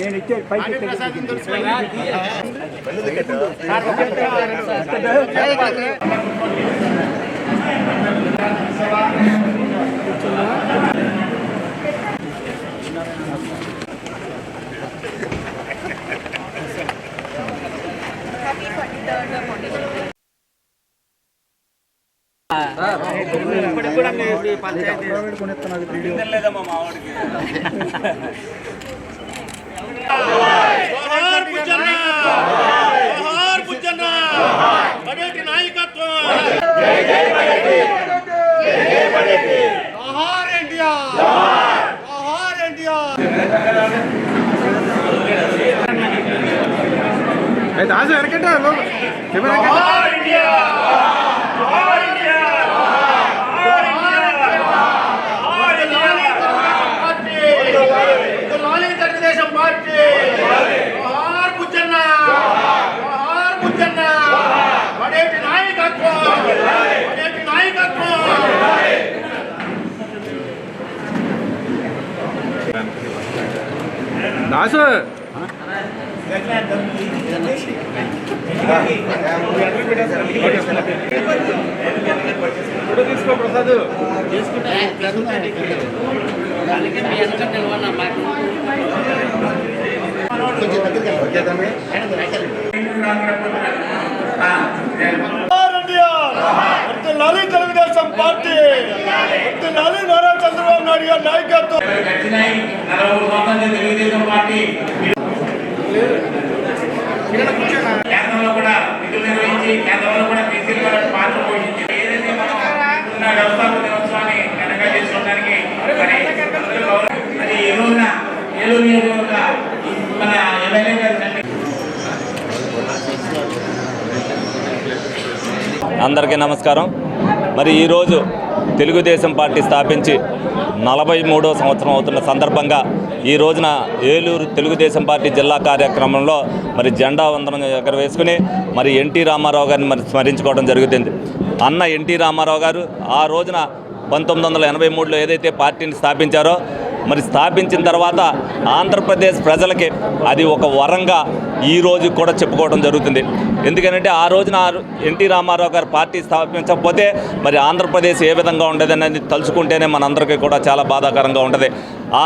నేను ఇచ్చే పైకి దాసు తీసుకో ప్రసాద్ తెలుగుదేశం పార్టీ నారా చంద్రబాబు నాయుడు గారి నాయకత్వం తెలుగుదేశం పార్టీ కేంద్రంలో కూడా విధులు నిర్వహించి కేంద్రంలో కూడా బీసీల పాత్ర పోషించి ఏదైతే మనం వ్యవస్థాపక దినోత్సవాన్ని ఘనంగా చేసుకోవడానికి అది ఈ రోజున ఏలూరు నియోజకవర్గ మన ఎమ్మెల్యే గారు అందరికీ నమస్కారం. మరి ఈరోజు తెలుగుదేశం పార్టీ స్థాపించి 43వ సంవత్సరం అవుతున్న సందర్భంగా ఈ రోజున ఏలూరు తెలుగుదేశం పార్టీ జిల్లా కార్యక్రమంలో మరి జెండా వందనం ఎగరవేసుకుని మరి ఎన్టీ రామారావు గారిని మరి స్మరించుకోవడం జరుగుతుంది. అన్న ఎన్టీ రామారావు గారు ఆ రోజున 1983లో ఏదైతే పార్టీని స్థాపించారో మరి స్థాపించిన తర్వాత ఆంధ్రప్రదేశ్ ప్రజలకి అది ఒక వరంగా ఈరోజు కూడా చెప్పుకోవడం జరుగుతుంది. ఎందుకంటే ఆ రోజున ఎన్టీ రామారావు గారు పార్టీ స్థాపించకపోతే మరి ఆంధ్రప్రదేశ్ ఏ విధంగా ఉండేది అనేది తలుచుకుంటేనే మనందరికీ కూడా చాలా బాధాకరంగా ఉంటుంది. ఆ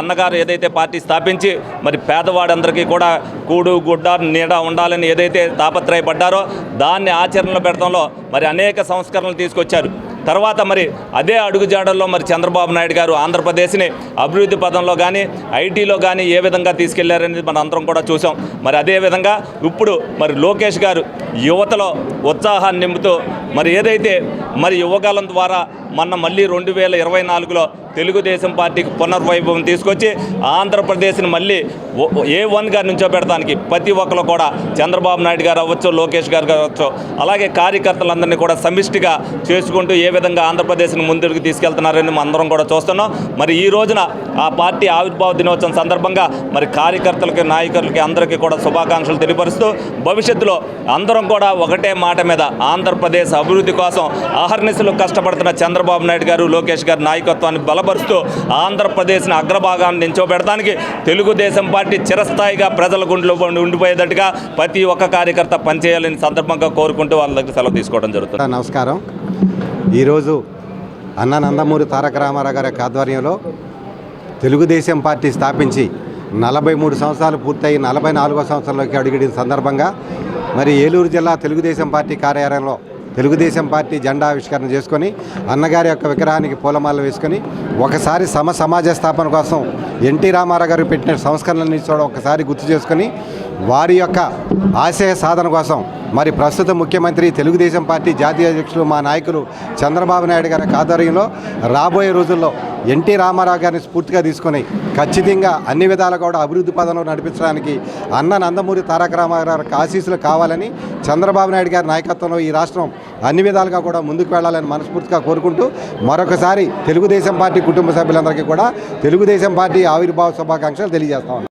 అన్నగారు ఏదైతే పార్టీ స్థాపించి మరి పేదవాడందరికీ కూడా కూడు గుడ్డ నీడ ఉండాలని ఏదైతే తాపత్రయపడ్డారో దాన్ని ఆచరణలో పెట్టడంలో మరి అనేక సంస్కరణలు తీసుకొచ్చారు. తర్వాత మరి అదే అడుగుజాడల్లో మరి చంద్రబాబు నాయుడు గారు ఆంధ్రప్రదేశ్ని అభివృద్ధి పదంలో కానీ ఐటీలో కానీ ఏ విధంగా తీసుకెళ్లారనేది మన అందరం కూడా చూసాం. మరి అదేవిధంగా ఇప్పుడు మరి లోకేష్ గారు యువతలో ఉత్సాహాన్ని నింపుతూ మరి ఏదైతే మరి యువకాలం ద్వారా మళ్ళీ 2024లో తెలుగుదేశం పార్టీకి పునర్వైభవం తీసుకొచ్చి ఆంధ్రప్రదేశ్ని మళ్ళీ A1గా నుంచోబెడతానికి ప్రతి ఒక్కరు కూడా చంద్రబాబు నాయుడు గారు అవ్వచ్చు, లోకేష్ గారు కావచ్చు, అలాగే కార్యకర్తలందరినీ కూడా సమిష్టిగా చేసుకుంటూ ఏ విధంగా ఆంధ్రప్రదేశ్ని ముందుకు తీసుకెళ్తున్నారని మనం అందరం కూడా చూస్తున్నాం. మరి ఈ రోజున ఆ పార్టీ ఆవిర్భావ దినోత్సవం సందర్భంగా మరి కార్యకర్తలకి నాయకులకి అందరికీ కూడా శుభాకాంక్షలు తెలియపరుస్తూ భవిష్యత్తులో అందరం కూడా ఒకటే మాట మీద ఆంధ్రప్రదేశ్ అభివృద్ధి కోసం అహర్నిశలు కష్టపడుతున్న చంద్రబాబు నాయుడు గారు, లోకేష్ గారి నాయకత్వాన్ని బలపరుస్తూ ఆంధ్రప్రదేశ్ని అగ్రభాగాన్ని నించోబెడడానికి తెలుగుదేశం పార్టీ చిరస్థాయిగా ప్రజల గుండెలో ఉండిపోయేటట్టుగా ప్రతి ఒక్క కార్యకర్త పనిచేయాలని సందర్భంగా కోరుకుంటూ వాళ్ళ దగ్గర సెలవు తీసుకోవడం జరుగుతుంది. నమస్కారం. ఈరోజు అన్న నందమూరి తారక రామారావు గారి ఆధ్వర్యంలో తెలుగుదేశం పార్టీ స్థాపించి 43 సంవత్సరాలు పూర్తయి 44వ సంవత్సరంలోకి అడుగుడిన సందర్భంగా మరి ఏలూరు జిల్లా తెలుగుదేశం పార్టీ కార్యాలయంలో తెలుగుదేశం పార్టీ జెండా ఆవిష్కరణ చేసుకొని అన్నగారి యొక్క విగ్రహానికి పూలమాల వేసుకొని ఒకసారి సమాజ స్థాపన కోసం ఎన్టీ రామారావు గారు పెట్టిన సంస్కరణలన్నీ కూడా ఒకసారి గుర్తు చేసుకొని వారి యొక్క ఆశయ సాధన కోసం మరి ప్రస్తుత ముఖ్యమంత్రి తెలుగుదేశం పార్టీ జాతీయ అధ్యక్షులు మా నాయకులు చంద్రబాబు నాయుడు గారి ఆధ్వర్యంలో రాబోయే రోజుల్లో ఎన్టీ రామారావు గారిని స్ఫూర్తిగా తీసుకొని ఖచ్చితంగా అన్ని విధాలు కూడా అభివృద్ధి పదంలో నడిపించడానికి అన్న నందమూరి తారక రామారావు గారికి ఆశీస్సులు కావాలని చంద్రబాబు నాయుడు గారి నాయకత్వంలో ఈ రాష్ట్రం అన్ని విధాలుగా కూడా ముందుకు వెళ్ళాలని మనస్ఫూర్తిగా కోరుకుంటూ మరొకసారి తెలుగుదేశం పార్టీ కుటుంబ సభ్యులందరికీ కూడా తెలుగుదేశం పార్టీ ఆవిర్భావ శుభాకాంక్షలు తెలియజేస్తాం.